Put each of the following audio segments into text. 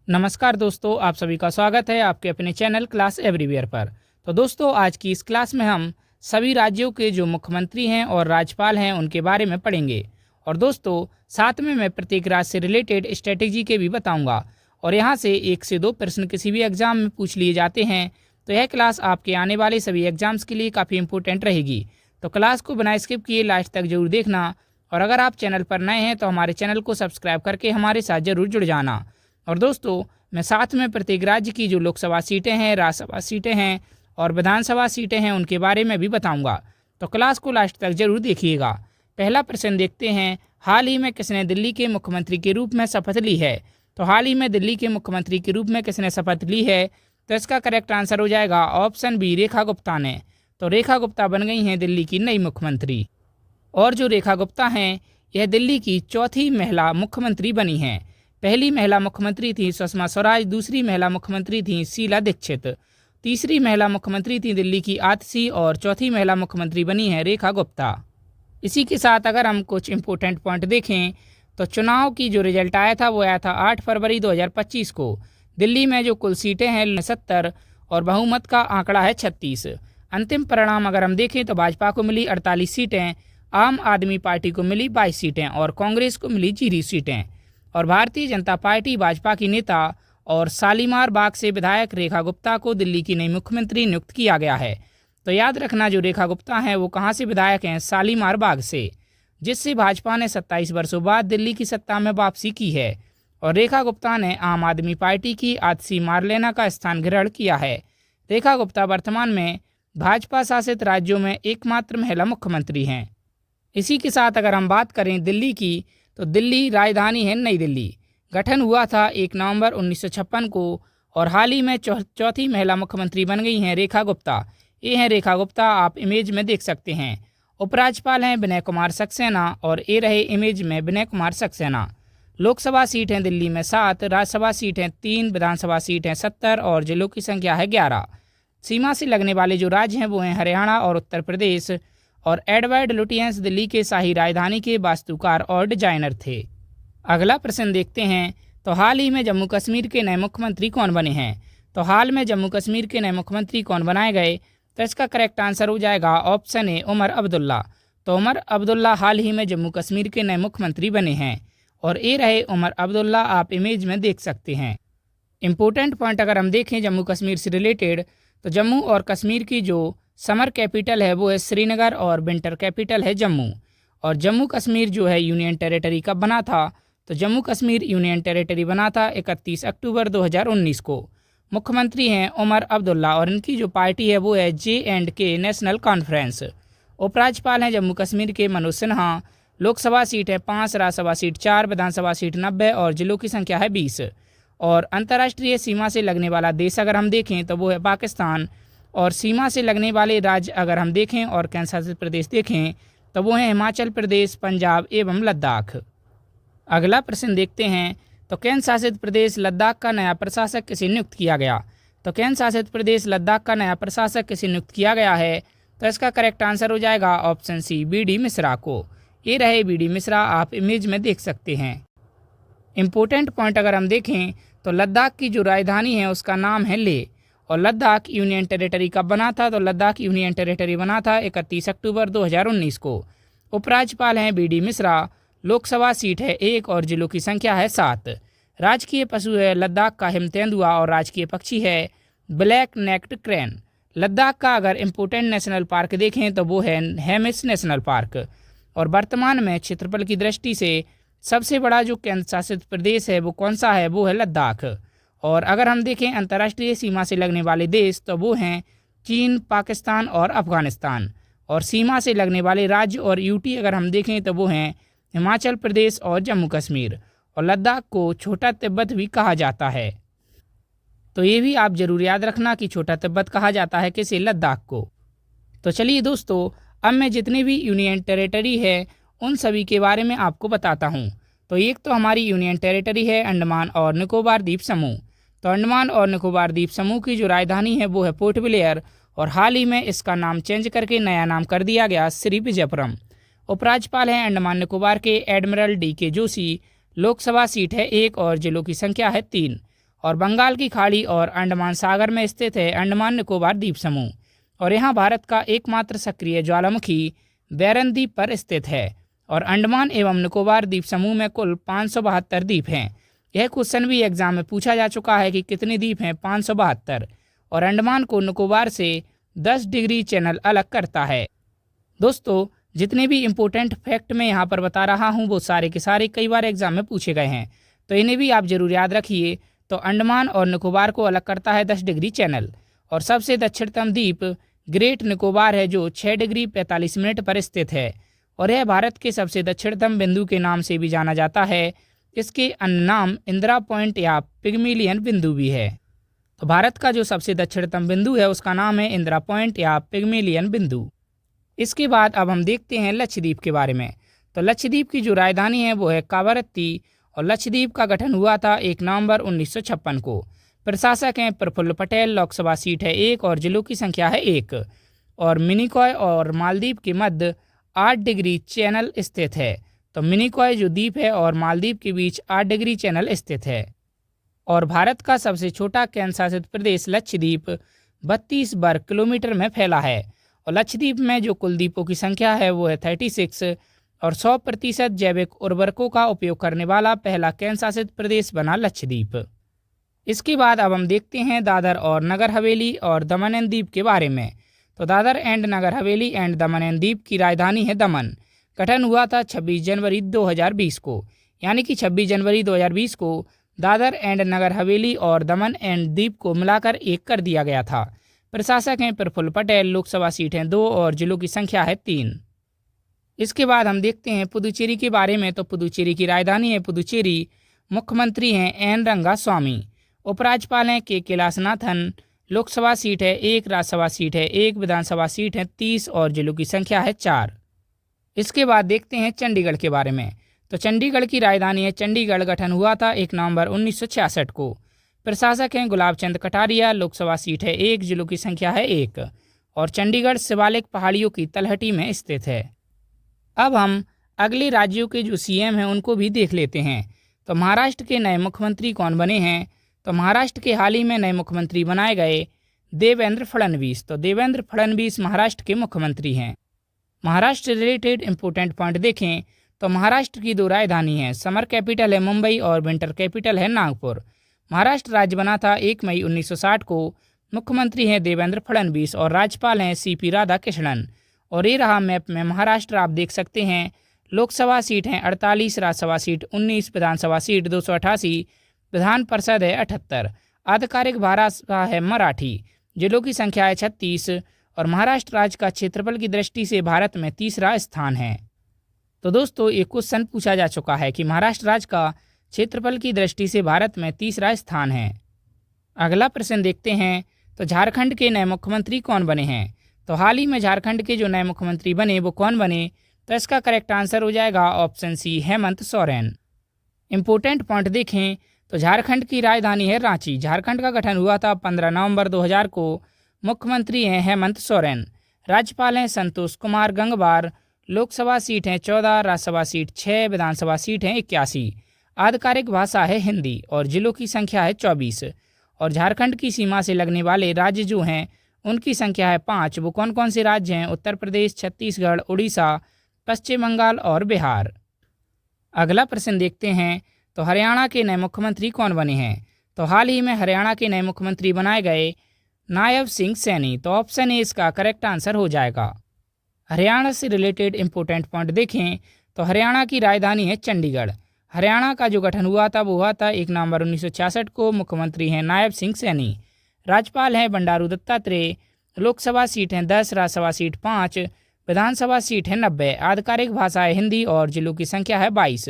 नमस्कार दोस्तों, आप सभी का स्वागत है आपके अपने चैनल क्लास एवरीवेयर पर। तो दोस्तों, आज की इस क्लास में हम सभी राज्यों के जो मुख्यमंत्री हैं और राज्यपाल हैं उनके बारे में पढ़ेंगे। और दोस्तों, साथ में मैं प्रत्येक राज्य से रिलेटेड स्ट्रेटेजी के भी बताऊंगा। और यहाँ से 1 से 2 प्रश्न किसी भी एग्जाम में पूछ लिए जाते हैं। तो यह क्लास आपके आने वाले सभी एग्जाम्स के लिए काफ़ी इंपॉर्टेंट रहेगी। तो क्लास को बिना स्किप किए लास्ट तक जरूर देखना। और अगर आप चैनल पर नए हैं तो हमारे चैनल को सब्सक्राइब करके हमारे साथ जरूर जुड़ जाना। और दोस्तों, मैं साथ में प्रत्येक राज्य की जो लोकसभा सीटें हैं, राज्यसभा सीटें हैं और विधानसभा सीटें हैं उनके बारे में भी बताऊंगा। तो क्लास को लास्ट तक जरूर देखिएगा। पहला प्रश्न देखते हैं, हाल ही में किसने दिल्ली के मुख्यमंत्री के रूप में शपथ ली है? तो हाल ही में दिल्ली के मुख्यमंत्री के रूप में किसने शपथ ली है? तो इसका करेक्ट आंसर हो जाएगा ऑप्शन बी, रेखा गुप्ता ने। तो रेखा गुप्ता बन गई हैं दिल्ली की नई मुख्यमंत्री। और जो रेखा गुप्ता हैं, यह दिल्ली की चौथी महिला मुख्यमंत्री बनी हैं। पहली महिला मुख्यमंत्री थी सुषमा स्वराज, दूसरी महिला मुख्यमंत्री थी शीला दीक्षित, तीसरी महिला मुख्यमंत्री थी दिल्ली की आतिशी और चौथी महिला मुख्यमंत्री बनी है रेखा गुप्ता। इसी के साथ अगर हम कुछ इंपॉर्टेंट पॉइंट देखें तो चुनाव की जो रिजल्ट आया था वो आया था 8 फरवरी 2025 को। दिल्ली में जो कुल सीटें हैं 70 और बहुमत का आंकड़ा है 36। अंतिम परिणाम अगर हम देखें तो भाजपा को मिली 48 सीटें, आम आदमी पार्टी को मिली 22 सीटें और कांग्रेस को मिली 0 सीटें। और भारतीय जनता पार्टी भाजपा की नेता और शालीमार बाग से विधायक रेखा गुप्ता को दिल्ली की नई मुख्यमंत्री नियुक्त किया गया है। तो याद रखना, जो रेखा गुप्ता हैं वो कहां से विधायक हैं? शालीमार बाग से, जिससे भाजपा ने 27 वर्षों बाद दिल्ली की सत्ता में वापसी की है। और रेखा गुप्ता ने आम आदमी पार्टी की आतिशी मारलेना का स्थान ग्रहण किया है। रेखा गुप्ता वर्तमान में भाजपा शासित राज्यों में एकमात्र महिला मुख्यमंत्री हैं। इसी के साथ अगर हम बात करें दिल्ली की, तो दिल्ली राजधानी है नई दिल्ली। गठन हुआ था 1 नवंबर 1956 को और हाल ही में चौथी महिला मुख्यमंत्री बन गई हैं रेखा गुप्ता। ये हैं रेखा गुप्ता, आप इमेज में देख सकते हैं। उपराज्यपाल हैं विनय कुमार सक्सेना और ये रहे इमेज में विनय कुमार सक्सेना। लोकसभा सीट हैं दिल्ली में 7, राज्यसभा सीट हैं 3, विधानसभा सीट हैं 70 और जिलों की संख्या है 11। सीमा से लगने वाले जो राज्य हैं वो हैं हरियाणा और उत्तर प्रदेश। और एडवर्ड लुटियंस दिल्ली के शाही राजधानी के वास्तुकार और डिजाइनर थे। अगला प्रश्न देखते हैं, तो हाल ही में जम्मू कश्मीर के नए मुख्यमंत्री कौन बने हैं? तो हाल में जम्मू कश्मीर के नए मुख्यमंत्री कौन बनाए गए? तो इसका करेक्ट आंसर हो जाएगा ऑप्शन ए, उमर अब्दुल्ला। तो उमर अब्दुल्ला हाल ही में जम्मू कश्मीर के नए मुख्यमंत्री बने हैं। और ये रहे उमर अब्दुल्ला, आप इमेज में देख सकते हैं। इंपॉर्टेंट पॉइंट अगर हम देखें जम्मू कश्मीर से रिलेटेड, तो जम्मू और कश्मीर की जो समर कैपिटल है वो है श्रीनगर और विंटर कैपिटल है जम्मू। और जम्मू कश्मीर जो है यूनियन टेरिटरी कब बना था? तो जम्मू कश्मीर यूनियन टेरिटरी बना था 31 अक्टूबर 2019 को। मुख्यमंत्री हैं उमर अब्दुल्ला और इनकी जो पार्टी है वो है J&K नेशनल कॉन्फ्रेंस। उपराज्यपाल हैं जम्मू कश्मीर के मनोज सिन्हा। लोकसभा सीट है 5, राज्यसभा सीट 4, विधानसभा सीट 90 और जिलों की संख्या है 20। और अंतर्राष्ट्रीय सीमा से लगने वाला देश अगर हम देखें तो वो है पाकिस्तान। और सीमा से लगने वाले राज्य अगर हम देखें और केंद्र शासित प्रदेश देखें तो वो हैं हिमाचल प्रदेश, पंजाब एवं लद्दाख। अगला प्रश्न देखते हैं, तो केंद्र शासित प्रदेश लद्दाख का नया प्रशासक किसे नियुक्त किया गया? तो केंद्र शासित प्रदेश लद्दाख का नया प्रशासक किसे नियुक्त किया गया है? तो इसका करेक्ट आंसर हो जाएगा ऑप्शन सी, BD मिश्रा को। ये रहे BD मिश्रा, आप इमेज में देख सकते हैं। इम्पोर्टेंट पॉइंट अगर हम देखें तो लद्दाख की जो राजधानी है उसका नाम है लेह। और लद्दाख यूनियन टेरिटरी कब बना था? तो लद्दाख यूनियन टेरिटरी बना था 31 अक्टूबर 2019 को। उपराज्यपाल हैं BD मिश्रा। लोकसभा सीट है 1 और जिलों की संख्या है 7। राजकीय पशु है लद्दाख का हिम तेंदुआ और राजकीय पक्षी है ब्लैक नेक्ड क्रेन। लद्दाख का अगर इम्पोर्टेंट नेशनल पार्क देखें तो वो है हेमिस नेशनल पार्क। और वर्तमान में क्षेत्रफल की दृष्टि से सबसे बड़ा जो केंद्र शासित प्रदेश है वो कौन सा है? वो है लद्दाख। और अगर हम देखें अंतर्राष्ट्रीय सीमा से लगने वाले देश तो वो हैं चीन, पाकिस्तान और अफगानिस्तान। और सीमा से लगने वाले राज्य और यूटी अगर हम देखें तो वो हैं हिमाचल प्रदेश और जम्मू कश्मीर। और लद्दाख को छोटा तिब्बत भी कहा जाता है। तो ये भी आप जरूर याद रखना कि छोटा तिब्बत कहा जाता है किसे? लद्दाख को। तो चलिए दोस्तों, अब मैं जितनी भी यूनियन टेरिटरी है उन सभी के बारे में आपको बताता हूँ। तो एक तो हमारी यूनियन टेरिटरी है अंडमान और निकोबार द्वीप समूह। तो अंडमान और निकोबार द्वीप समूह की जो राजधानी है वो है पोर्ट ब्लेयर और हाल ही में इसका नाम चेंज करके नया नाम कर दिया गया श्री विजयपुरम। उपराज्यपाल हैं अंडमान निकोबार के admiral DK Joshi. Lok Sabha seat है 1 और जिलों की संख्या है 3। और बंगाल की खाड़ी और अंडमान सागर में स्थित है अंडमान निकोबार द्वीप समूह। और यहाँ भारत का एकमात्र सक्रिय ज्वालामुखी बैरन द्वीप पर स्थित है। और अंडमान एवं निकोबार द्वीप समूह में कुल 572 द्वीप हैं। यह क्वेश्चन भी एग्जाम में पूछा जा चुका है कि कितने द्वीप हैं, 572। और अंडमान को निकोबार से 10 डिग्री चैनल अलग करता है। दोस्तों, जितने भी इम्पोर्टेंट फैक्ट मैं यहाँ पर बता रहा हूँ वो सारे के सारे कई बार एग्जाम में पूछे गए हैं, तो इन्हें भी आप जरूर याद रखिए। तो अंडमान और निकोबार को अलग करता है 10 डिग्री चैनल। और सबसे दक्षिणतम द्वीप ग्रेट निकोबार है जो 6 डिग्री 45 मिनट पर स्थित है। और यह भारत के सबसे दक्षिणतम बिंदु के नाम से भी जाना जाता है। इसके अन्य नाम इंदिरा पॉइंट या पिग्मिलियन बिंदु भी है। तो भारत का जो सबसे दक्षिणतम बिंदु है उसका नाम है इंदिरा पॉइंट या पिग्मिलियन बिंदु। इसके बाद अब हम देखते हैं लक्षद्वीप के बारे में। तो लक्षद्वीप की जो राजधानी है वो है कावारत्ती। और लक्षद्वीप का गठन हुआ था 1 नवंबर 1956 को। प्रशासक हैं प्रफुल्ल पटेल। लोकसभा सीट है 1 और जिलों की संख्या है 1। और मिनिकॉय और मालदीव के मध्य 8 डिग्री चैनल स्थित है। तो मिनिकॉय जो द्वीप है और मालदीव के बीच 8 डिग्री चैनल स्थित है। और भारत का सबसे छोटा केंद्र शासित प्रदेश लक्षद्वीप 32 वर्ग किलोमीटर में फैला है। और लक्षद्वीप में जो कुल द्वीपों की संख्या है वो है 36। और 100% जैविक उर्वरकों का उपयोग करने वाला पहला केंद्र शासित प्रदेश बना लक्षद्वीप। इसके बाद अब हम देखते हैं दादर और नगर हवेली और दमन एंड दीव के बारे में। तो Dadar and Nagar Haveli and Daman and Diu की राजधानी है दमन। गठन हुआ था 26 जनवरी 2020 को। यानी कि 26 जनवरी 2020 को दादर एंड नगर हवेली और दमन एंड दीव को मिलाकर एक कर दिया गया था। प्रशासक हैं प्रफुल्ल पटेल। लोकसभा सीट हैं 2 और जिलों की संख्या है 3। इसके बाद हम देखते हैं पुदुचेरी के बारे में। तो पुदुचेरी की राजधानी है पुदुचेरी। मुख्यमंत्री हैं एन रंगास्वामी। उपराज्यपाल हैं के कैलासनाथन। लोकसभा सीट है 1, राज्यसभा सीट है 1, विधानसभा सीट है 30 और जिलों की संख्या है 4। इसके बाद देखते हैं चंडीगढ़ के बारे में। तो चंडीगढ़ की राजधानी है चंडीगढ़। गठन हुआ था 1 नवंबर 1966 को। प्रशासक हैं गुलाब चंद कटारिया। लोकसभा सीट है 1, जिलों की संख्या है 1। और चंडीगढ़ शिवालिक पहाड़ियों की तलहटी में स्थित है। अब हम अगले राज्यों के जो सीएम हैं उनको भी देख लेते हैं। तो महाराष्ट्र के नए मुख्यमंत्री कौन बने हैं। तो महाराष्ट्र के हाल ही में नए मुख्यमंत्री बनाए गए देवेंद्र फडणवीस। तो देवेंद्र फडणवीस महाराष्ट्र के मुख्यमंत्री हैं। महाराष्ट्र रिलेटेड इंपोर्टेंट पॉइंट देखें तो महाराष्ट्र की 2 राजधानी हैं। समर कैपिटल है मुंबई और विंटर कैपिटल है नागपुर। महाराष्ट्र राज्य बना था 1 मई 1960 को। मुख्यमंत्री हैं देवेंद्र फडणवीस और राज्यपाल हैं सीपी राधाकृष्णन। और ये रहा मैप में महाराष्ट्र, आप देख सकते हैं। लोकसभा सीट हैं 48, राज्यसभा सीट 19, विधानसभा सीट 288, विधान परिषद है 78। आधिकारिक भाषा है मराठी। जिलों की संख्या है 36। और महाराष्ट्र राज्य का क्षेत्रफल की दृष्टि से भारत में 3रा स्थान है। तो दोस्तों, एक क्वेश्चन पूछा जा चुका है कि महाराष्ट्र राज्य का क्षेत्रफल की दृष्टि से भारत में 3रा स्थान है। अगला प्रश्न देखते हैं। तो झारखंड के नए मुख्यमंत्री कौन बने हैं। तो हाल ही में झारखंड के जो नए मुख्यमंत्री बने वो कौन बने। तो इसका करेक्ट आंसर हो जाएगा option C, Hemant Soren. Important point देखें तो झारखंड की राजधानी है रांची। झारखंड का गठन हुआ था 15 नवंबर 2000 को। मुख्यमंत्री हैं हेमंत सोरेन। राज्यपाल हैं संतोष कुमार गंगवार। लोकसभा सीट हैं 14, राज्यसभा सीट 6, विधानसभा सीट हैं 81। आधिकारिक भाषा है हिंदी और जिलों की संख्या है 24। और झारखंड की सीमा से लगने वाले राज्य जो हैं उनकी संख्या है 5। वो कौन कौन से राज्य हैं। उत्तर प्रदेश, छत्तीसगढ़, उड़ीसा, पश्चिम बंगाल और बिहार। अगला प्रश्न देखते हैं। तो हरियाणा के नए मुख्यमंत्री कौन बने हैं। तो हाल ही में हरियाणा के नए मुख्यमंत्री बनाए गए नायब सिंह सैनी। तो ऑप्शन ए इसका करेक्ट आंसर हो जाएगा। हरियाणा से रिलेटेड इंपोर्टेंट पॉइंट देखें तो हरियाणा की राजधानी है चंडीगढ़। हरियाणा का जो गठन हुआ था वो हुआ था 1 नवंबर 1966 को। मुख्यमंत्री हैं नायब सिंह सैनी। राज्यपाल हैं बंडारू दत्तात्रेय। लोकसभा सीट हैं 10, राज्यसभा सीट 5, विधानसभा सीट है 90। आधिकारिक भाषा है हिंदी और जिलों की संख्या है 22।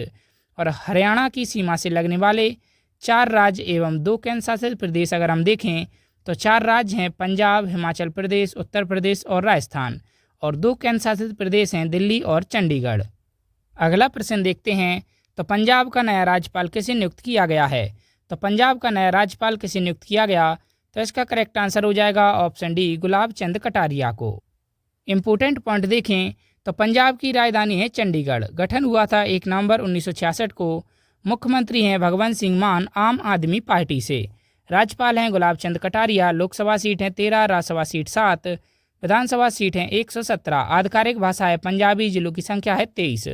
और हरियाणा की सीमा से लगने वाले 4 राज्य एवं 2 केंद्र शासित प्रदेश अगर हम देखें तो 4 राज्य हैं पंजाब, हिमाचल प्रदेश, उत्तर प्रदेश और राजस्थान। और 2 केंद्र शासित प्रदेश हैं दिल्ली और चंडीगढ़। अगला प्रश्न देखते हैं। तो पंजाब का नया राज्यपाल किसे नियुक्त किया गया है। तो पंजाब का नया राज्यपाल किसे नियुक्त किया गया। तो इसका करेक्ट आंसर हो जाएगा ऑप्शन डी, गुलाब चंद कटारिया को। इंपोर्टेंट पॉइंट देखें तो पंजाब की राजधानी है चंडीगढ़। गठन हुआ था 1 नवंबर 1966 को। मुख्यमंत्री हैं भगवंत सिंह मान आम आदमी पार्टी से। राज्यपाल हैं गुलाब चंद कटारिया। लोकसभा सीट हैं 13, राज्यसभा सीट 7, विधानसभा सीट हैं 117। आधिकारिक भाषा है पंजाबी। जिलों की संख्या है 23।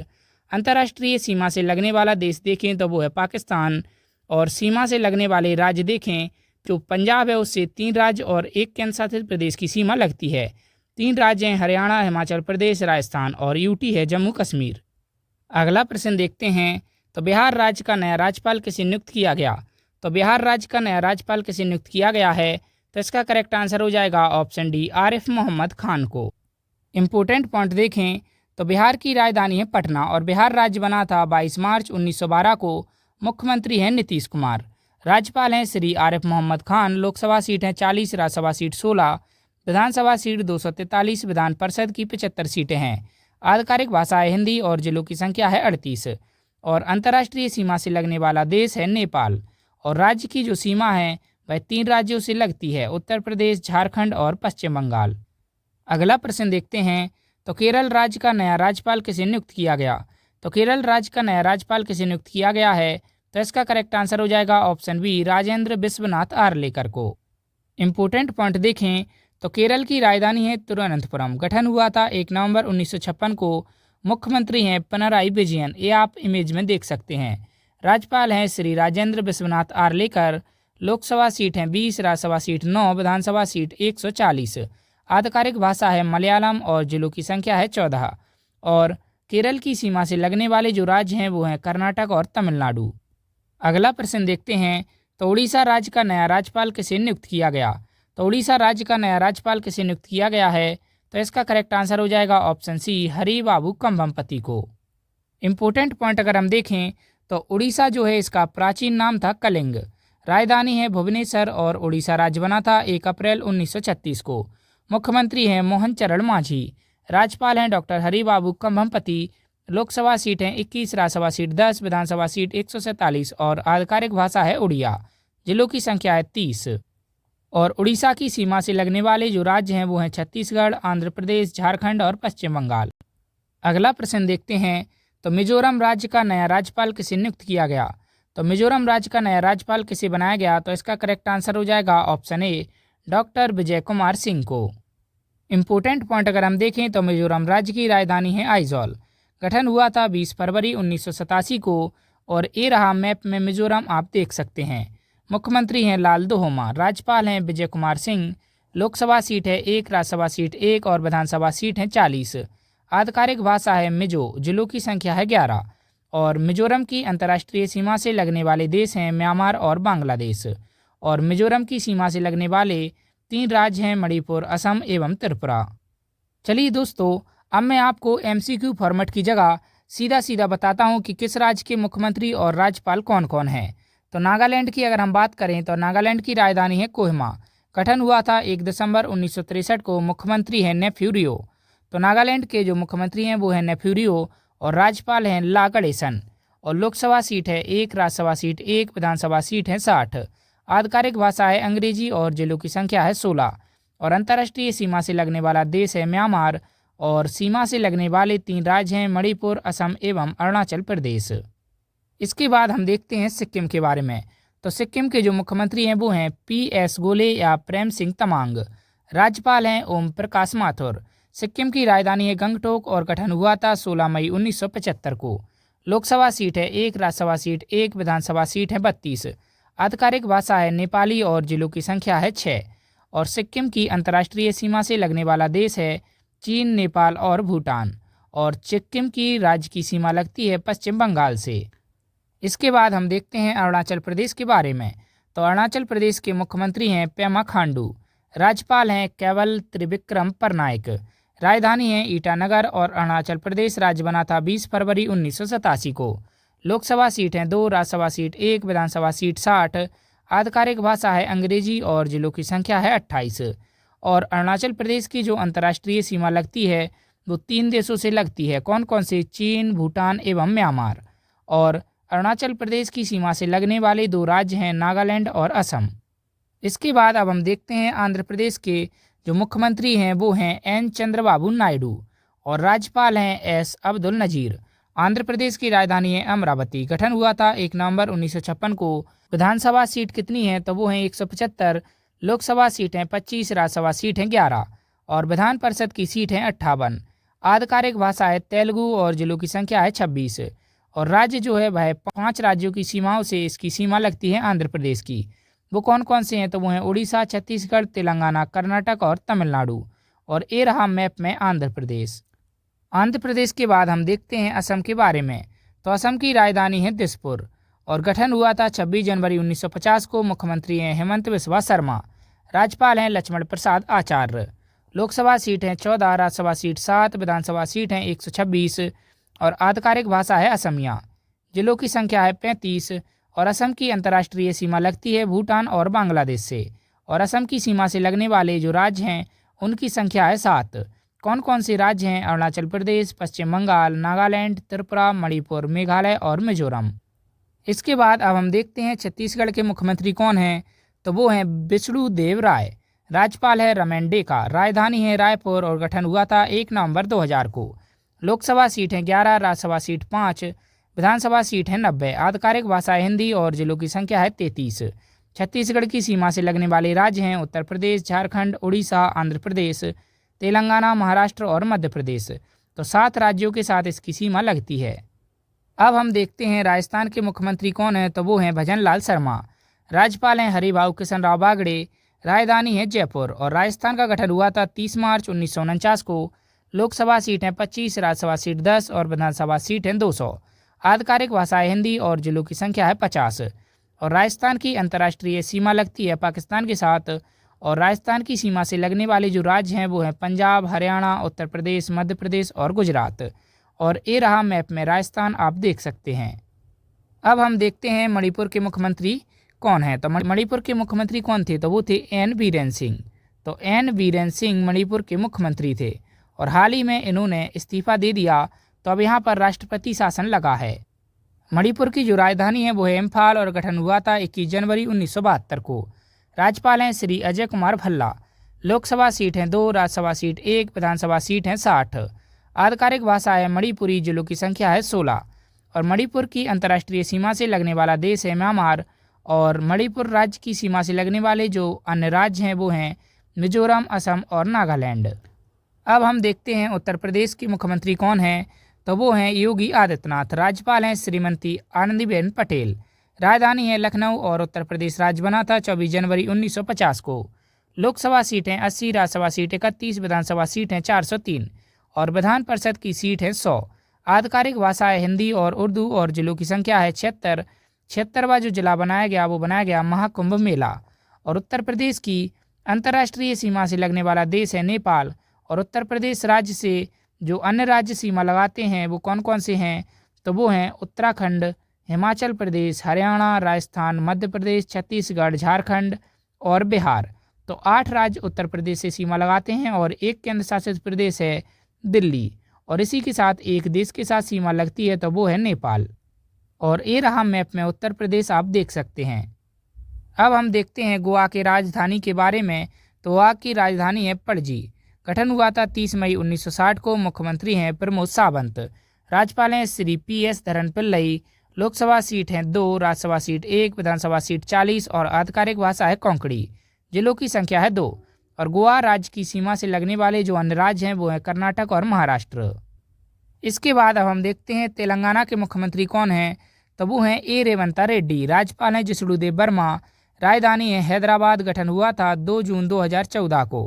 अंतर्राष्ट्रीय सीमा से लगने वाला देश देखें तो वो है पाकिस्तान। और सीमा से लगने वाले राज्य देखें, जो पंजाब है उससे 3 राज्य और 1 केंद्र शासित प्रदेश की सीमा लगती है। 3 राज्य हैं हरियाणा, हिमाचल प्रदेश, राजस्थान, और यूटी है जम्मू कश्मीर। अगला प्रश्न देखते हैं, तो बिहार राज्य का नया राज्यपाल किसे नियुक्त किया गया? तो बिहार राज्य का नया राज्यपाल किसे नियुक्त किया गया है? तो इसका करेक्ट आंसर हो जाएगा ऑप्शन डी, आरिफ मोहम्मद खान को। इम्पोर्टेंट पॉइंट देखें तो बिहार की राजधानी है पटना और बिहार राज्य बना था 22 मार्च 1912 को। मुख्यमंत्री हैं नीतीश कुमार। राज्यपाल हैं श्री आरिफ मोहम्मद खान। लोकसभा सीट हैं 40, राज्यसभा सीट 16, विधानसभा सीट 243, विधान परिषद की 75 सीटें हैं। आधिकारिक भाषा है हिंदी और जिलों की संख्या है 38। और अंतर्राष्ट्रीय सीमा से लगने वाला देश है नेपाल। और राज्य की जो सीमा है वह 3 राज्यों से लगती है, उत्तर प्रदेश, झारखंड और पश्चिम बंगाल। अगला प्रश्न देखते हैं, तो केरल राज्य का नया राज्यपाल किसे नियुक्त किया गया? तो केरल राज्य का नया राज्यपाल किसे नियुक्त किया गया है? तो इसका करेक्ट आंसर हो जाएगा ऑप्शन बी, राजेंद्र विश्वनाथ आर्लेकर को। इम्पोर्टेंट पॉइंट देखें तो केरल की राजधानी है तिरुवनंतपुरम। गठन हुआ था 1 नवंबर 1956 को। मुख्यमंत्री हैं पिनराई विजयन, ये आप इमेज में देख सकते हैं। राज्यपाल हैं श्री राजेंद्र विश्वनाथ आर्लेकर। लोकसभा सीट हैं 20, राज्यसभा सीट 9, विधानसभा सीट 140। आधिकारिक भाषा है मलयालम और जिलों की संख्या है 14। और केरल की सीमा से लगने वाले जो राज्य हैं वो हैं कर्नाटक और तमिलनाडु। अगला प्रश्न देखते हैं, तो उड़ीसा राज्य का नया राज्यपाल किसे नियुक्त किया गया? तो उड़ीसा राज्य का नया राज्यपाल किसे नियुक्त किया गया है? तो इसका करेक्ट आंसर हो जाएगा ऑप्शन सी, हरिबाबू कंभमपति को। इम्पोर्टेंट पॉइंट अगर हम देखें तो उड़ीसा जो है इसका प्राचीन नाम था कलिंग। राजधानी है भुवनेश्वर और उड़ीसा राज्य बना था 1 अप्रैल 1936 को। मुख्यमंत्री हैं मोहन चरण मांझी। राज्यपाल हैं डॉक्टर हरिबाबू कंभमपति। लोकसभा सीट हैं 21, राज्यसभा सीट 10, विधानसभा सीट 147 और आधिकारिक भाषा है उड़िया। जिलों की संख्या है 30। और उड़ीसा की सीमा से लगने वाले जो राज्य हैं वो हैं छत्तीसगढ़, आंध्र प्रदेश, झारखंड और पश्चिम बंगाल। अगला प्रश्न देखते हैं, तो मिजोरम राज्य का नया राज्यपाल किसे नियुक्त किया गया? तो मिजोरम राज्य का नया राज्यपाल किसे बनाया गया? तो इसका करेक्ट आंसर हो जाएगा option A, doctor Vijay Kumar Singh को। इम्पोर्टेंट पॉइंट अगर हम देखें तो मिजोरम राज्य की राजधानी है आइजॉल। गठन हुआ था 20 फरवरी 1987 को। और ये रहा मैप में मिजोरम, आप देख सकते हैं। मुख्यमंत्री हैं लाल दोहोमा। राज्यपाल हैं विजय कुमार सिंह। लोकसभा सीट है 1, राज्यसभा सीट 1 और विधानसभा सीट है 40। आधिकारिक भाषा है मिजो। जिलों की संख्या है 11। और मिजोरम की अंतर्राष्ट्रीय सीमा से लगने वाले देश हैं म्यांमार और बांग्लादेश। और मिजोरम की सीमा से लगने वाले 3 राज्य हैं मणिपुर, असम एवं त्रिपुरा। चलिए दोस्तों, अब मैं आपको MCQ फॉर्मेट की जगह सीधा सीधा बताता हूं कि किस राज्य के मुख्यमंत्री और राज्यपाल कौन कौन हैं। तो नागालैंड की अगर हम बात करें तो नागालैंड की राजधानी है कोहिमा। गठन हुआ था 1 दिसंबर 1963 को। मुख्यमंत्री हैं नेफ्यू रियो। तो नागालैंड के जो मुख्यमंत्री हैं वो हैं नेफ्यू रियो और राज्यपाल हैं ला गणेशन। और लोकसभा सीट है 1, राज्यसभा सीट 1, विधानसभा सीट है 60। आधिकारिक भाषा है अंग्रेजी और जिलों की संख्या है 16। और अंतर्राष्ट्रीय सीमा से लगने वाला देश है म्यांमार। और सीमा से लगने वाले 3 राज्य हैं मणिपुर, असम एवं अरुणाचल प्रदेश। इसके बाद हम देखते हैं सिक्किम के बारे में। तो सिक्किम के जो मुख्यमंत्री हैं वो हैं PS गोले या प्रेम सिंह तमांग। राज्यपाल हैं ओम प्रकाश माथुर। सिक्किम की राजधानी है गंगटोक और गठन हुआ था 16 मई 1975 को। लोकसभा सीट है 1, राज्यसभा सीट 1, विधानसभा सीट है 32। आधिकारिक भाषा है नेपाली और जिलों की संख्या है 6। और सिक्किम की अंतर्राष्ट्रीय सीमा से लगने वाला देश है चीन, नेपाल और भूटान। और सिक्किम की राज्य की सीमा लगती है पश्चिम बंगाल से। इसके बाद हम देखते हैं अरुणाचल प्रदेश के बारे में। तो अरुणाचल प्रदेश के मुख्यमंत्री हैं पेमा खांडू। राज्यपाल हैं केवल त्रिविक्रम परनायक। राजधानी है ईटानगर और अरुणाचल प्रदेश राज्य बना था 20 फरवरी 1987 को। लोकसभा सीट हैं 2, राज्यसभा सीट 1, विधानसभा सीट 60। आधिकारिक भाषा है अंग्रेजी और जिलों की संख्या है 28। और अरुणाचल प्रदेश की जो अंतर्राष्ट्रीय सीमा लगती है वो 3 देशों से लगती है। कौन कौन से? चीन, भूटान एवं म्यांमार। और अरुणाचल प्रदेश की सीमा से लगने वाले 2 राज्य हैं नागालैंड और असम। इसके बाद अब हम देखते हैं आंध्र प्रदेश के जो मुख्यमंत्री हैं वो हैं N चंद्रबाबू नायडू। और राज्यपाल हैं S अब्दुल नजीर। आंध्र प्रदेश की राजधानी है अमरावती। गठन हुआ था 1 नवंबर 1956 को। विधानसभा सीट कितनी है? तो वो है 175। लोकसभा सीट है 25, राज्यसभा सीट है 11 और विधान परिषद की सीट है 58। आधिकारिक भाषा है तेलुगु और जिलों की संख्या है 26 और राज्य जो है वह 5 राज्यों की सीमाओं से इसकी सीमा लगती है आंध्र प्रदेश की। वो कौन कौन से हैं? तो वो हैं उड़ीसा, छत्तीसगढ़, तेलंगाना, कर्नाटक और तमिलनाडु। और ये रहा मैप में आंध्र प्रदेश। आंध्र प्रदेश के बाद हम देखते हैं असम के बारे में। तो असम की राजधानी है दिसपुर और गठन हुआ था 26 जनवरी 1950 को। मुख्यमंत्री हैं हेमंत बिस्वा शर्मा। राज्यपाल हैं लक्ष्मण प्रसाद आचार्य। लोकसभा सीट है 14, राज्यसभा सीट 7, विधानसभा सीट है 126 और आधिकारिक भाषा है असमिया। जिलों की संख्या है 35 और असम की अंतर्राष्ट्रीय सीमा लगती है भूटान और बांग्लादेश से। और असम की सीमा से लगने वाले जो राज्य हैं उनकी संख्या है 7। कौन कौन से राज्य हैं? अरुणाचल प्रदेश, पश्चिम बंगाल, नागालैंड, त्रिपुरा, मणिपुर, मेघालय और मिजोरम। इसके बाद अब हम देखते हैं छत्तीसगढ़ के मुख्यमंत्री कौन हैं। तो वो हैं विष्णु देव राय। राज्यपाल है रमेन डेका। राजधानी है रायपुर और गठन हुआ था 1 नवंबर 2000 को। लोकसभा सीट है 11, राज्यसभा सीट 5, विधानसभा सीट है 90। आधिकारिक भाषा है हिंदी और जिलों की संख्या है 33। छत्तीसगढ़ की सीमा से लगने वाले राज्य हैं उत्तर प्रदेश, झारखंड, उड़ीसा, आंध्र प्रदेश, तेलंगाना, महाराष्ट्र और मध्य प्रदेश। तो 7 राज्यों के साथ इसकी सीमा लगती है। अब हम देखते हैं राजस्थान के मुख्यमंत्री कौन है। तो वो हैं भजन लाल शर्मा। राज्यपाल हैं हरिभाऊ किशन राव बागड़े। राजधानी है जयपुर और राजस्थान का गठन हुआ था 30 मार्च 1949 को। लोकसभा सीट है 25, राज्यसभा सीट 10 और विधानसभा सीट है 200। आधिकारिक भाषा है हिंदी और जिलों की संख्या है 50 और राजस्थान की अंतर्राष्ट्रीय सीमा लगती है पाकिस्तान के साथ। और राजस्थान की सीमा से लगने वाले जो राज्य हैं वो हैं पंजाब, हरियाणा, उत्तर प्रदेश, मध्य प्रदेश और गुजरात। और ये रहा मैप में राजस्थान, आप देख सकते हैं। अब हम देखते हैं मणिपुर के मुख्यमंत्री कौन है। तो मणिपुर के मुख्यमंत्री कौन थे? तो वो थे एन बीरेन सिंह। तो एन बीरेन सिंह मणिपुर के मुख्यमंत्री थे और हाल ही में इन्होंने इस्तीफा दे दिया। तो अब यहाँ पर राष्ट्रपति शासन लगा है। मणिपुर की जो राजधानी है वो है इम्फाल और गठन हुआ था 21 जनवरी 1972 को। राज्यपाल हैं श्री अजय कुमार भल्ला। लोकसभा सीट है 2, राज्यसभा सीट 1, विधानसभा सीट है 60। आधिकारिक भाषा है मणिपुरी, जिलों की संख्या है 16 और मणिपुर की अंतर्राष्ट्रीय सीमा से लगने वाला देश है म्यांमार। और मणिपुर राज्य की सीमा से लगने वाले जो अन्य राज्य हैं वो हैं मिजोरम, असम और नागालैंड। अब हम देखते हैं उत्तर प्रदेश के मुख्यमंत्री कौन हैं। तो वो हैं योगी आदित्यनाथ। राज्यपाल हैं श्रीमती आनंदीबेन पटेल। राजधानी है लखनऊ और उत्तर प्रदेश राज्य बना था 24 जनवरी 1950 को। लोकसभा सीटें 80, राज्यसभा सीट 31, विधानसभा सीट है 403 और विधान परिषद की सीट है 100। आधिकारिक भाषा है हिंदी और उर्दू और जिलों की संख्या है 76। 76वां जो जिला बनाया गया महाकुंभ मेला। और उत्तर प्रदेश की अंतर्राष्ट्रीय सीमा से लगने वाला देश है नेपाल। और उत्तर प्रदेश राज्य से जो अन्य राज्य सीमा लगाते हैं वो कौन कौन से हैं? तो वो हैं उत्तराखंड, हिमाचल प्रदेश, हरियाणा, राजस्थान, मध्य प्रदेश, छत्तीसगढ़, झारखंड और बिहार। तो 8 राज्य उत्तर प्रदेश से सीमा लगाते हैं और एक केंद्र शासित प्रदेश है दिल्ली। और इसी के साथ एक देश के साथ सीमा लगती है तो वो है नेपाल। और ये रहा मैप में उत्तर प्रदेश, आप देख सकते हैं। अब हम देखते हैं गोवा के राजधानी के बारे में। तो गोवा की राजधानी है पणजी। गठन हुआ था 30 मई 1960 को। मुख्यमंत्री हैं प्रमोद सावंत। राज्यपाल हैं श्री PS धरन पिल्लई। लोकसभा सीट है 2, राज्यसभा सीट 1, विधानसभा सीट 40 और आधिकारिक भाषा है कोंकणी। जिलों की संख्या है 2 और गोवा राज्य की सीमा से लगने वाले जो अन्य राज्य हैं वो हैं कर्नाटक और महाराष्ट्र। इसके बाद अब हम देखते हैं तेलंगाना के मुख्यमंत्री कौन हैं। तो वो हैं ए रेवंता रेड्डी। राज्यपाल हैं जिष्णुदेव वर्मा। राजधानी है हैदराबाद। गठन हुआ था 2 जून 2014 को।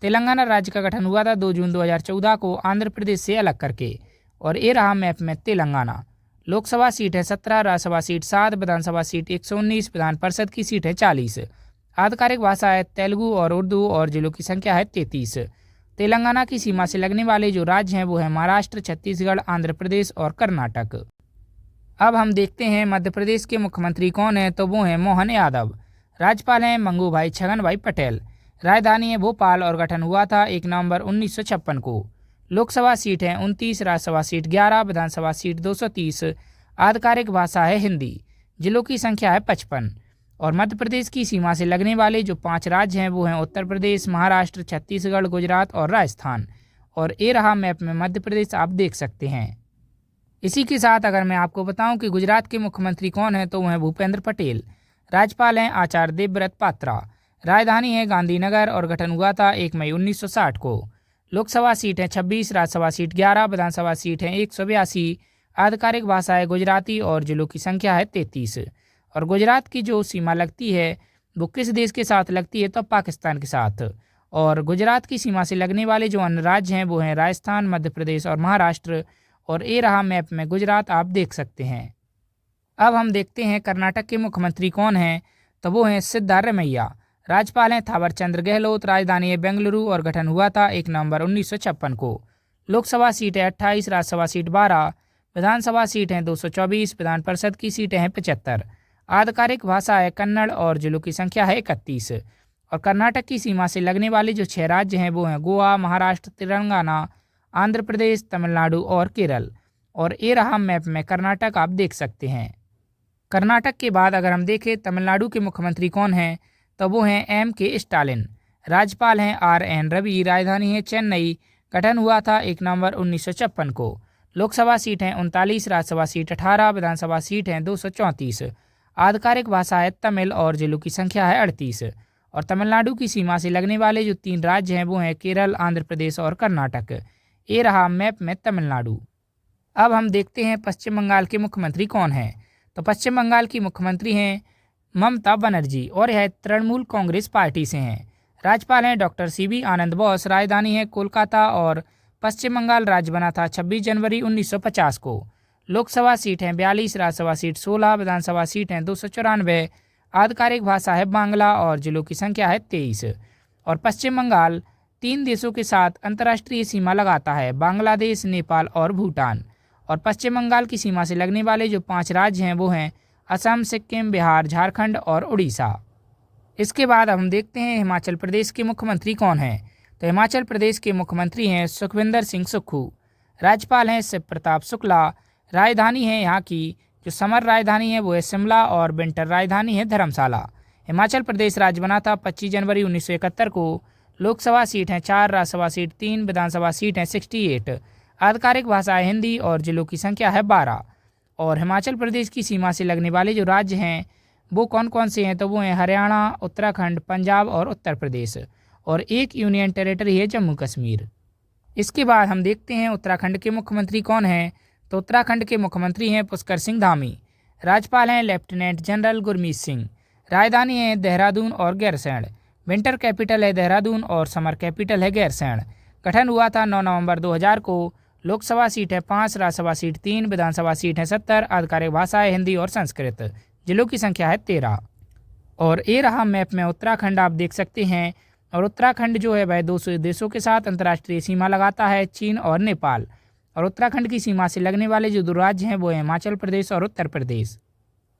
तेलंगाना राज्य का गठन हुआ था 2 जून 2014 को आंध्र प्रदेश से अलग करके। और ये रहा मैप में तेलंगाना। लोकसभा सीट है 17, राज्यसभा सीट 7, विधानसभा सीट 119, विधान परिषद की सीट है 40। आधिकारिक भाषा है तेलुगु और उर्दू और जिलों की संख्या है 33। तेलंगाना की सीमा से लगने वाले जो राज्य हैं वो है महाराष्ट्र, छत्तीसगढ़, आंध्र प्रदेश और कर्नाटक। अब हम देखते हैं मध्य प्रदेश के मुख्यमंत्री कौन है। तो वो हैं मोहन यादव। राज्यपाल हैं मंगू भाई छगन भाई पटेल। राजधानी है भोपाल और गठन हुआ था 1 नवंबर 1956 को। लोकसभा सीट है 29, राज्यसभा सीट 11, विधानसभा सीट 230। आधिकारिक भाषा है हिंदी। जिलों की संख्या है 55 और मध्य प्रदेश की सीमा से लगने वाले जो 5 राज्य हैं वो हैं उत्तर प्रदेश, महाराष्ट्र, छत्तीसगढ़, गुजरात और राजस्थान। और ये रहा मैप में मध्य प्रदेश, आप देख सकते हैं। इसी के साथ अगर मैं आपको बताऊं कि गुजरात के मुख्यमंत्री कौन है तो वो है भूपेंद्र पटेल। राज्यपाल हैं आचार्य देवव्रत पात्रा। राजधानी है गांधीनगर और गठन हुआ था 1 मई 1960 को। लोकसभा सीट है 26, राज्यसभा सीट 11, विधानसभा सीट है 182। आधिकारिक भाषा है गुजराती और जिलों की संख्या है 33। और गुजरात की जो सीमा लगती है वो किस देश के साथ लगती है तो पाकिस्तान के साथ। और गुजरात की सीमा से लगने वाले जो अन्य राज्य हैं वो हैं राजस्थान, मध्य प्रदेश और महाराष्ट्र। और ये रहा मैप में गुजरात, आप देख सकते हैं। अब हम देखते हैं कर्नाटक के मुख्यमंत्री कौन हैं तो वो हैं सिद्धारमैया। राज्यपाल हैं थावरचंद्र गहलोत। राजधानी है बेंगलुरु और गठन हुआ था 1 नवंबर 1956 को। लोकसभा सीट है 28, राज्यसभा सीट 12, विधानसभा सीट है 224, विधान परिषद की सीटें हैं 75। आधिकारिक भाषा है कन्नड़ और जिलों की संख्या है 31। और कर्नाटक की सीमा से लगने वाले जो 6 राज्य हैं वो हैं गोवा, महाराष्ट्र, तेलंगाना, आंध्र प्रदेश, तमिलनाडु और केरल। और ये रहा मैप में कर्नाटक, आप देख सकते हैं। कर्नाटक के बाद अगर हम देखें तमिलनाडु के मुख्यमंत्री कौन हैं तो वो हैं M.K. स्टालिन। राज्यपाल हैं R.N. रवि। राजधानी है चेन्नई। गठन हुआ था 1 नवंबर 1956 को। लोकसभा सीट हैं 39, राज्यसभा सीट 18, विधानसभा सीट हैं 234। आधिकारिक भाषा है तमिल और जिलों की संख्या है 38। और तमिलनाडु की सीमा से लगने वाले जो 3 राज्य हैं वो हैं केरल, आंध्र प्रदेश और कर्नाटक। ये रहा मैप में तमिलनाडु। अब हम देखते हैं पश्चिम बंगाल के मुख्यमंत्री कौन हैं तो पश्चिम बंगाल की मुख्यमंत्री हैं ममता बनर्जी और यह तृणमूल कांग्रेस पार्टी से हैं। राज्यपाल हैं डॉक्टर C.V. आनंद बोस। राजधानी है कोलकाता और पश्चिम बंगाल राज्य बना था 26 जनवरी 1950 को। लोकसभा सीट हैं 42, राज्यसभा सीट 16, विधानसभा सीट हैं 294। आधिकारिक भाषा है बांग्ला और जिलों की संख्या है 23। और पश्चिम बंगाल 3 देशों के साथ अंतर्राष्ट्रीय सीमा लगाता है, बांग्लादेश, नेपाल और भूटान। और पश्चिम बंगाल की सीमा से लगने वाले जो 5 राज्य हैं वो हैं असम, सिक्किम, बिहार, झारखंड और उड़ीसा। इसके बाद हम देखते हैं हिमाचल प्रदेश के मुख्यमंत्री कौन हैं तो हिमाचल प्रदेश के मुख्यमंत्री हैं सुखविंदर सिंह सुक्खू। राज्यपाल हैं शिव प्रताप शुक्ला। राजधानी है यहाँ की जो समर राजधानी है वो है शिमला और विंटर राजधानी है धर्मशाला। हिमाचल प्रदेश राज्य बना था 25 जनवरी 1971 को। लोकसभा सीट हैं 4, राज्यसभा सीट 3, विधानसभा सीट हैं 68। आधिकारिक भाषा है हिंदी और जिलों की संख्या है 12। और हिमाचल प्रदेश की सीमा से लगने वाले जो राज्य हैं वो कौन कौन से हैं तो वो हैं हरियाणा, उत्तराखंड, पंजाब और उत्तर प्रदेश। और एक यूनियन टेरिटरी है जम्मू कश्मीर। इसके बाद हम देखते हैं उत्तराखंड के मुख्यमंत्री कौन हैं तो उत्तराखंड के मुख्यमंत्री हैं पुष्कर सिंह धामी। राज्यपाल हैं लेफ्टिनेंट जनरल गुरमीत सिंह। राजधानी है देहरादून और गैरसैंण। विंटर कैपिटल है देहरादून और समर कैपिटल है गैरसैंण। गठन हुआ था 9 नवंबर 2000 को। लोकसभा सीट है 5, राज्यसभा सीट 3, विधानसभा सीट है 70। आधिकारिक भाषा है हिंदी और संस्कृत। जिलों की संख्या है 13। और ये रहा मैप में उत्तराखंड, आप देख सकते हैं। और उत्तराखंड जो है वह 200 देशों के साथ अंतर्राष्ट्रीय सीमा लगाता है, चीन और नेपाल। और उत्तराखंड की सीमा से लगने वाले जो 2 राज्य हैं वो हैं हिमाचल प्रदेश और उत्तर प्रदेश।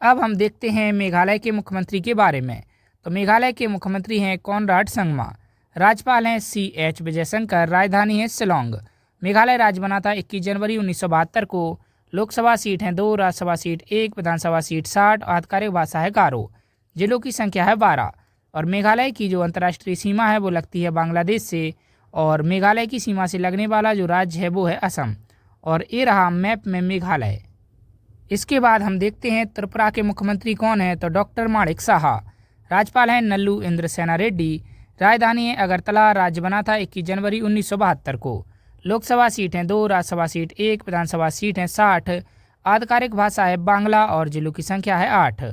अब हम देखते हैं मेघालय के मुख्यमंत्री के बारे में तो मेघालय के मुख्यमंत्री हैं कॉनराड संगमा। राज्यपाल हैं C.H. विजयशंकर। राजधानी है शिलोंग। मेघालय राज्य बना था 21 जनवरी 1972 को। लोकसभा सीट हैं 2, राज्यसभा सीट 1, विधानसभा सीट 60। आधिकारिक भाषा है गारो। जिलों की संख्या है 12। और मेघालय की जो अंतर्राष्ट्रीय सीमा है वो लगती है बांग्लादेश से। और मेघालय की सीमा से लगने वाला जो राज्य है वो है असम। और ये रहा मैप में मेघालय। इसके बाद हम देखते हैं त्रिपुरा के मुख्यमंत्री कौन है तो डॉक्टर माणिक साहा। राज्यपाल हैं नल्लू इंद्रसेना रेड्डी। राजधानी है अगरतला। राज्य बना था 21 जनवरी 1972 को। लोकसभा सीट हैं 2, राज्यसभा सीट 1, विधानसभा सीट हैं 60। आधिकारिक भाषा है बांग्ला और जिलों की संख्या है 8।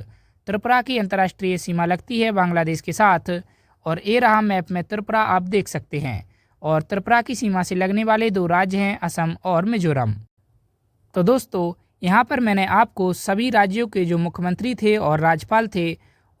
त्रिपुरा की अंतर्राष्ट्रीय सीमा लगती है बांग्लादेश के साथ। और ये रहा मैप में त्रिपुरा, आप देख सकते हैं। और त्रिपुरा की सीमा से लगने वाले 2 राज्य हैं असम और मिजोरम। तो दोस्तों यहाँ पर मैंने आपको सभी राज्यों के जो मुख्यमंत्री थे और राज्यपाल थे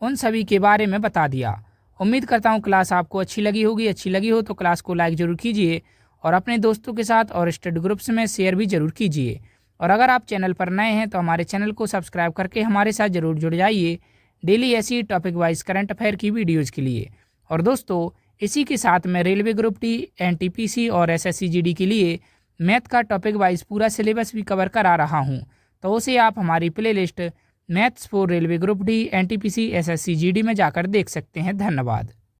उन सभी के बारे में बता दिया। उम्मीद करता हूँ क्लास आपको अच्छी लगी होगी। अच्छी लगी हो तो क्लास को लाइक ज़रूर कीजिए और अपने दोस्तों के साथ और स्टडी ग्रुप्स में शेयर भी ज़रूर कीजिए। और अगर आप चैनल पर नए हैं तो हमारे चैनल को सब्सक्राइब करके हमारे साथ ज़रूर जुड़ जाइए डेली ऐसी टॉपिक वाइज करंट अफेयर की वीडियोज़ के लिए। और दोस्तों इसी के साथ मैं रेलवे ग्रुप डी, NTPC और SSC GD के लिए मैथ का टॉपिक वाइज पूरा सिलेबस भी कवर करा रहा हूँ, तो उसे आप हमारी playlist maths for railway group D, NTPC, SSC GD में जाकर देख सकते हैं। धन्यवाद।